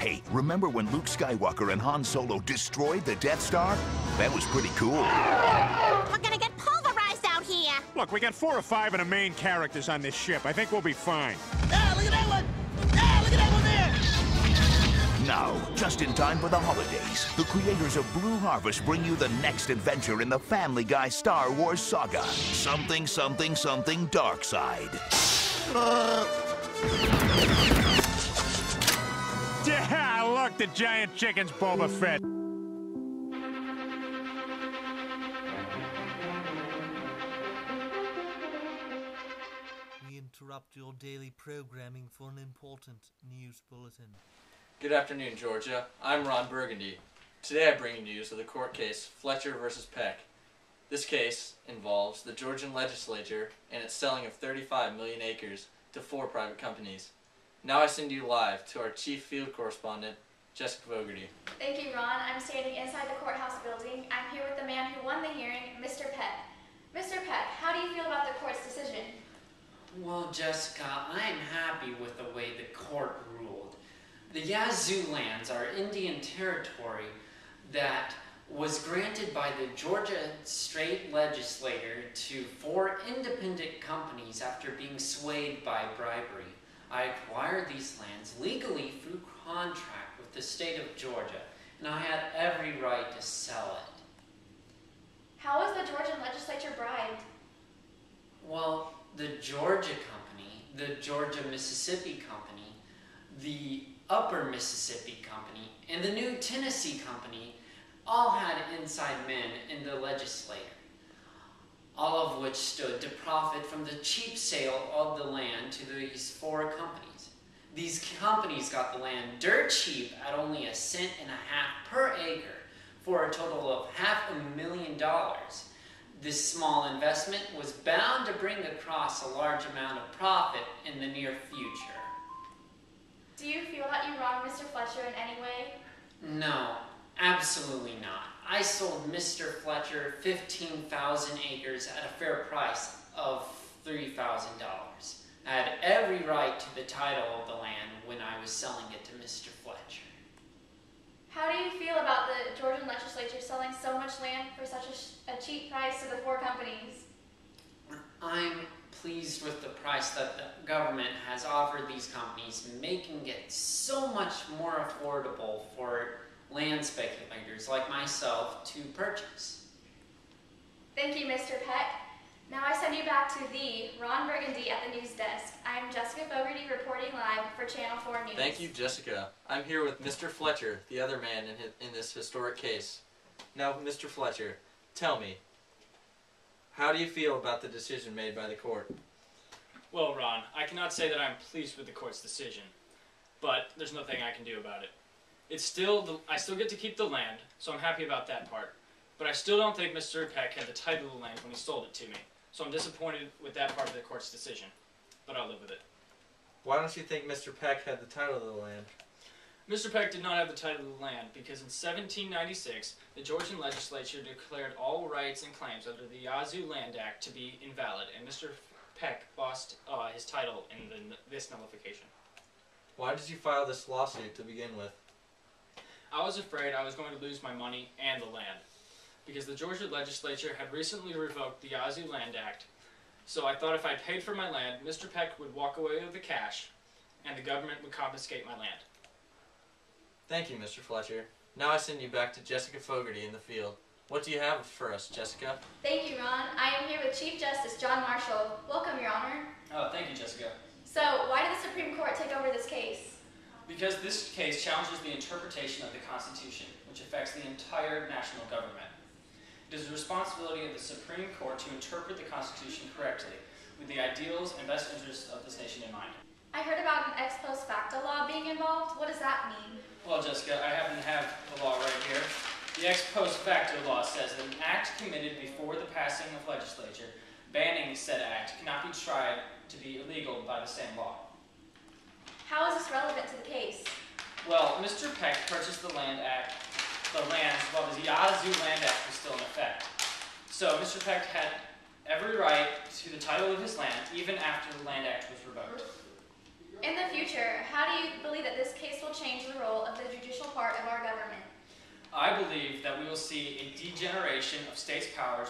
Hey, remember when Luke Skywalker and Han Solo destroyed the Death Star? That was pretty cool. We're gonna get pulverized out here. Look, we got 4 or 5 of the main characters on this ship. I think we'll be fine. Ah, look at that one! Ah, look at that one there! Now, just in time for the holidays, the creators of Blue Harvest bring you the next adventure in the Family Guy Star Wars saga. Something, something, something dark side. Yeah, look, the giant chicken's Boba Fett. We interrupt your daily programming for an important news bulletin. Good afternoon, Georgia. I'm Ron Burgundy. Today I bring you news of the court case Fletcher versus Peck. This case involves the Georgian legislature and its selling of 35 million acres to 4 private companies. Now I send you live to our chief field correspondent, Jessica Fogarty. Thank you, Ron. I'm standing inside the courthouse building. I'm here with the man who won the hearing, Mr. Peck. Mr. Peck, how do you feel about the court's decision? Well, Jessica, I'm happy with the way the court ruled. The Yazoo lands are Indian territory that was granted by the Georgia state legislature to 4 independent companies after being swayed by bribery. I acquired these lands legally through contract with the state of Georgia, and I had every right to sell it. How was the Georgian legislature bribed? Well, the Georgia Company, the Georgia-Mississippi Company, the Upper Mississippi Company, and the New Tennessee Company all had inside men in the legislature, all of which stood to profit from the cheap sale of the land to these 4 companies. These companies got the land dirt cheap at only $1.50 cents per acre for a total of $500,000. This small investment was bound to bring across a large amount of profit in the near future. Do you feel that you wronged Mr. Fletcher in any way? No, absolutely not. I sold Mr. Fletcher 15,000 acres at a fair price of $3,000. I had every right to the title of the land when I was selling it to Mr. Fletcher. How do you feel about the Georgian legislature selling so much land for such a cheap price to the 4 companies? I'm pleased with the price that the government has offered these companies, making it so much more affordable for land speculators like myself to purchase. Thank you, Mr. Peck. Now I send you back to the Ron Burgundy at the news desk. I'm Jessica Fogarty reporting live for Channel 4 News. Thank you, Jessica. I'm here with Mr. Fletcher, the other man in this historic case. Now, Mr. Fletcher, tell me, how do you feel about the decision made by the court? Well, Ron, I cannot say that I'm pleased with the court's decision, but there's nothing I can do about it. I still get to keep the land, so I'm happy about that part. But I still don't think Mr. Peck had the title of the land when he sold it to me, so I'm disappointed with that part of the court's decision. But I'll live with it. Why don't you think Mr. Peck had the title of the land? Mr. Peck did not have the title of the land because in 1796, the Georgian legislature declared all rights and claims under the Yazoo Land Act to be invalid, and Mr. Peck lost his title in this nullification. Why did you file this lawsuit to begin with? I was afraid I was going to lose my money and the land, because the Georgia legislature had recently revoked the Yazoo Land Act. So I thought if I paid for my land, Mr. Peck would walk away with the cash, and the government would confiscate my land. Thank you, Mr. Fletcher. Now I send you back to Jessica Fogarty in the field. What do you have for us, Jessica? Thank you, Ron. I am here with Chief Justice John Marshall. Welcome, Your Honor. Oh, thank you, Jessica. So, why did the Supreme Court take over this case? Because this case challenges the interpretation of the Constitution, which affects the entire national government. It is the responsibility of the Supreme Court to interpret the Constitution correctly, with the ideals and best interests of this nation in mind. I heard about an ex post facto law being involved. What does that mean? Well, Jessica, I happen to have the law right here. The ex post facto law says that an act committed before the passing of legislature banning said act cannot be tried to be illegal by the same law. How is this relevant to the case? Well, Mr. Peck purchased the lands while the Yazoo Land Act was still in effect. So Mr. Peck had every right to the title of his land even after the Land Act was revoked. In the future, how do you believe that this case will change the role of of the judicial part of our government. I believe that we will see a degeneration of states' powers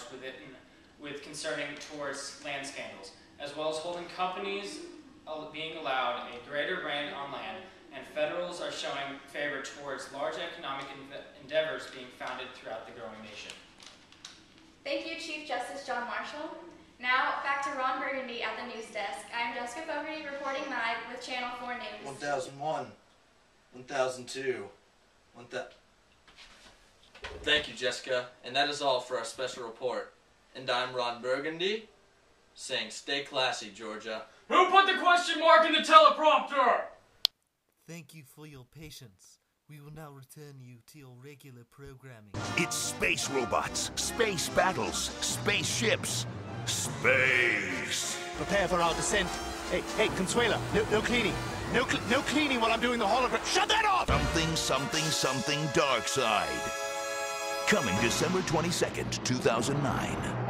with concerning towards land scandals, as well as holding companies being allowed a greater reign on land, and federals are showing favor towards large economic endeavors being founded throughout the growing nation. Thank you, Chief Justice John Marshall. Now, back to Ron Burgundy at the news desk. I am Jessica Fogarty reporting live with Channel 4 News. 1001, 1002, 1000. Thank you, Jessica. And that is all for our special report. And I'm Ron Burgundy, saying stay classy, Georgia. Who put the question mark in the teleprompter? Thank you for your patience. We will now return you to your regular programming. It's space robots, space battles, spaceships, space. Prepare for our descent. Hey, Consuela, no cleaning. No cleaning while I'm doing the hologram. Shut that off! Something dark side. Coming December 22nd, 2009.